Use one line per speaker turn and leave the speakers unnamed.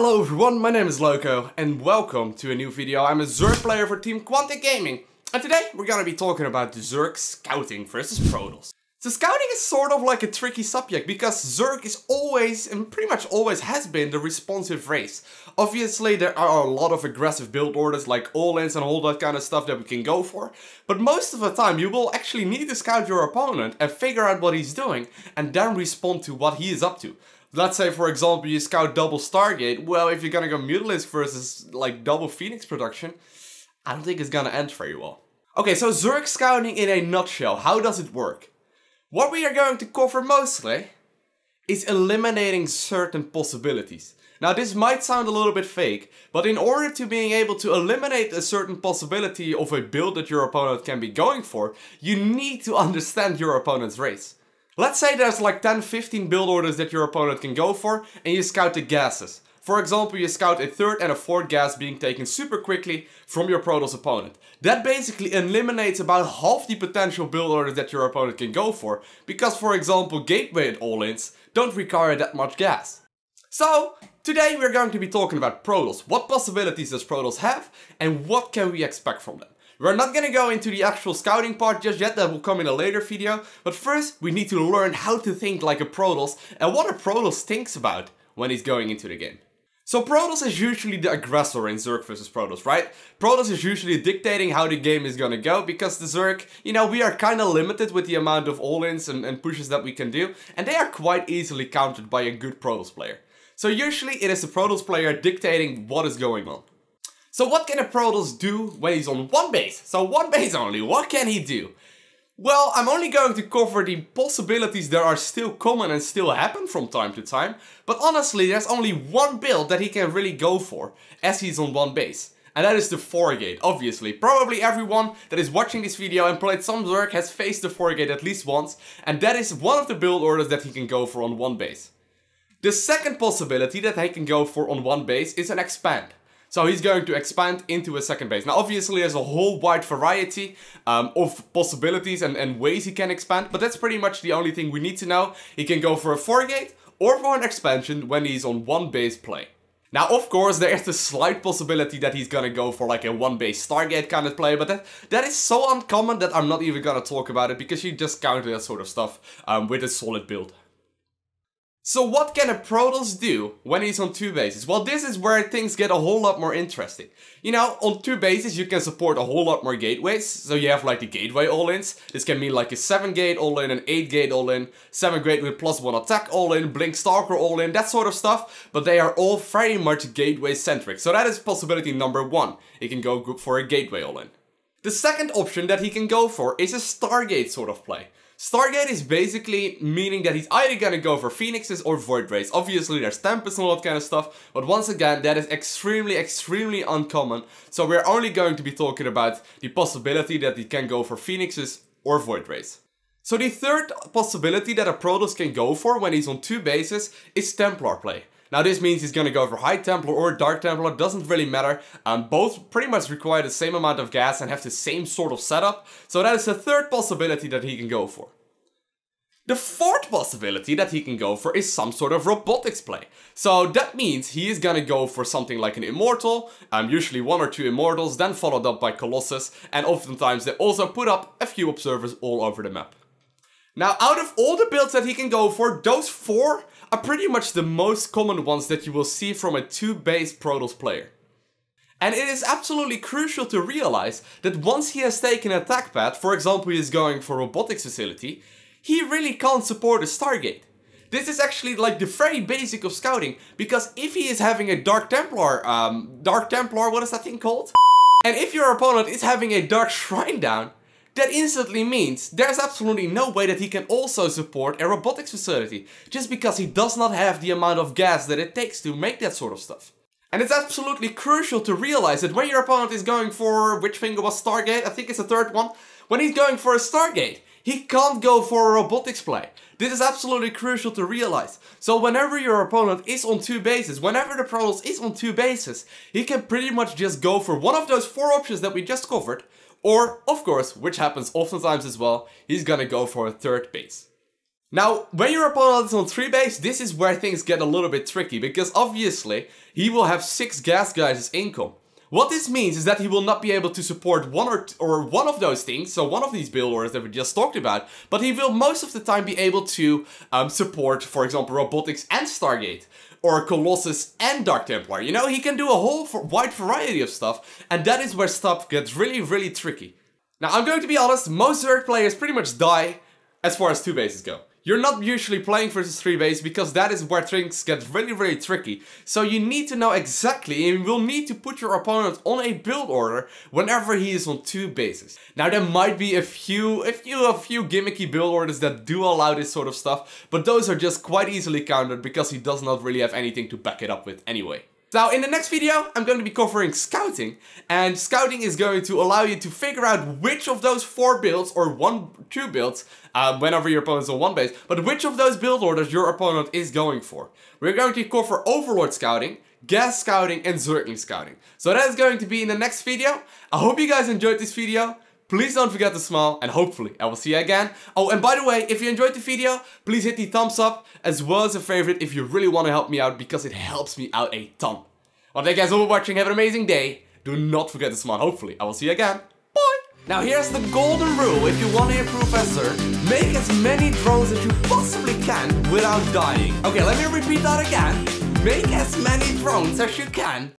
Hello everyone, my name is Loko and welcome to a new video. I'm a Zerg player for Team Quantic Gaming and today we're gonna be talking about the Zerg scouting versus Protoss. So scouting is sort of like a tricky subject because Zerg is always, and pretty much always has been, the responsive race. Obviously there are a lot of aggressive build orders like all-ins and all that kind of stuff that we can go for, but most of the time you will actually need to scout your opponent and figure out what he's doing and then respond to what he is up to. Let's say for example you scout double Stargate, well if you're gonna go Mutalisk versus like double Phoenix production, I don't think it's gonna end very well. Okay, so Zerg scouting in a nutshell, how does it work? What we are going to cover mostly is eliminating certain possibilities. Now this might sound a little bit fake, but in order to being able to eliminate a certain possibility of a build that your opponent can be going for, you need to understand your opponent's race. Let's say there's like 10-15 build orders that your opponent can go for and you scout the gases. For example, you scout a third and a fourth gas being taken super quickly from your Protoss opponent. That basically eliminates about half the potential build orders that your opponent can go for, because for example gateway and all-ins don't require that much gas. So, today we're going to be talking about Protoss. What possibilities does Protoss have and what can we expect from them? We're not gonna go into the actual scouting part just yet, that will come in a later video, but first we need to learn how to think like a Protoss and what a Protoss thinks about when he's going into the game. So Protoss is usually the aggressor in Zerg versus Protoss, right? Protoss is usually dictating how the game is gonna go because the Zerg, you know, we are kinda limited with the amount of all-ins and pushes that we can do, and they are quite easily countered by a good Protoss player. So usually it is the Protoss player dictating what is going on. So what can a Protoss do when he's on one base? So one base only, what can he do? Well, I'm only going to cover the possibilities that are still common and still happen from time to time, but honestly there's only one build that he can really go for as he's on one base. And that is the 4-gate, obviously. Probably everyone that is watching this video and played some Zerg has faced the 4-gate at least once, and that is one of the build orders that he can go for on one base. The second possibility that he can go for on one base is an expand. So he's going to expand into a second base. Now obviously there's a whole wide variety of possibilities and ways he can expand, but that's pretty much the only thing we need to know. He can go for a 4-gate or for an expansion when he's on one base play. Now of course there is the slight possibility that he's gonna go for like a one base Stargate kind of play, but that is so uncommon that I'm not even gonna talk about it because you just counter that sort of stuff with a solid build. So what can a Protoss do when he's on two bases? Well, this is where things get a whole lot more interesting. You know, on two bases you can support a whole lot more gateways. So you have like the gateway all-ins. This can mean like a 7-gate all-in, an 8-gate all-in, 7-gate with +1 attack all-in, blink stalker all-in, that sort of stuff. But they are all very much gateway centric. So that is possibility number one. He can go for a gateway all-in. The second option that he can go for is a Stargate sort of play. Stargate is basically meaning that he's either gonna go for Phoenixes or Void Rays. Obviously there's Tempests and all that kind of stuff, but once again that is extremely uncommon. So we're only going to be talking about the possibility that he can go for Phoenixes or Void Rays. So the third possibility that a Protoss can go for when he's on two bases is Templar play. Now this means he's gonna go for High Templar or Dark Templar, doesn't really matter. Both pretty much require the same amount of gas and have the same sort of setup. So that is the third possibility that he can go for. The fourth possibility that he can go for is some sort of robotics play. So that means he is gonna go for something like an Immortal, usually 1 or 2 Immortals, then followed up by Colossus, and oftentimes they also put up a few Observers all over the map. Now out of all the builds that he can go for, those 4 are pretty much the most common ones that you will see from a 2-base Protoss player. And it is absolutely crucial to realize that once he has taken an attack path, for example he is going for Robotics Facility, he really can't support a Stargate. This is actually like the very basic of scouting, because if he is having a Dark Templar, what is that thing called? And if your opponent is having a Dark Shrine down, that instantly means there's absolutely no way that he can also support a robotics facility, just because he does not have the amount of gas that it takes to make that sort of stuff. And it's absolutely crucial to realize that when your opponent is going for, which finger was Stargate? I think it's the third one. When he's going for a Stargate, he can't go for a robotics play. This is absolutely crucial to realize. So whenever your opponent is on two bases, whenever the Protoss is on two bases, he can pretty much just go for one of those 4 options that we just covered. Or, of course, which happens oftentimes as well, he's gonna go for a third base. Now, when your opponent is on 3 base, this is where things get a little bit tricky, because obviously, he will have 6 gas guys as income. What this means is that he will not be able to support one of those things, so one of these build orders that we just talked about, but he will most of the time be able to support, for example, Robotics and Stargate, or Colossus and Dark Templar. You know, he can do a whole wide variety of stuff, and that is where stuff gets really, really tricky. Now, I'm going to be honest, most Zerg players pretty much die as far as 2 bases go. You're not usually playing versus 3 base because that is where things get really, really tricky. So you need to know exactly, and you will need to put your opponent on a build order whenever he is on 2 bases. Now there might be a few gimmicky build orders that do allow this sort of stuff, but those are just quite easily countered because he does not really have anything to back it up with anyway. Now, in the next video, I'm going to be covering scouting, and scouting is going to allow you to figure out which of those 4 builds, or 2 builds, whenever your opponent's on 1 base, but which of those build orders your opponent is going for. We're going to cover Overlord scouting, Gas scouting, and Zergling scouting. So that is going to be in the next video. I hope you guys enjoyed this video. Please don't forget to smile, and hopefully I will see you again. Oh, and by the way, if you enjoyed the video, please hit the thumbs up, as well as a favorite if you really want to help me out, because it helps me out a ton. Well, thank you guys all for watching, have an amazing day. Do not forget to smile, hopefully I will see you again. Bye! Now here's the golden rule if you want to improve as Zerg. Make as many drones as you possibly can without dying. Okay, let me repeat that again. Make as many drones as you can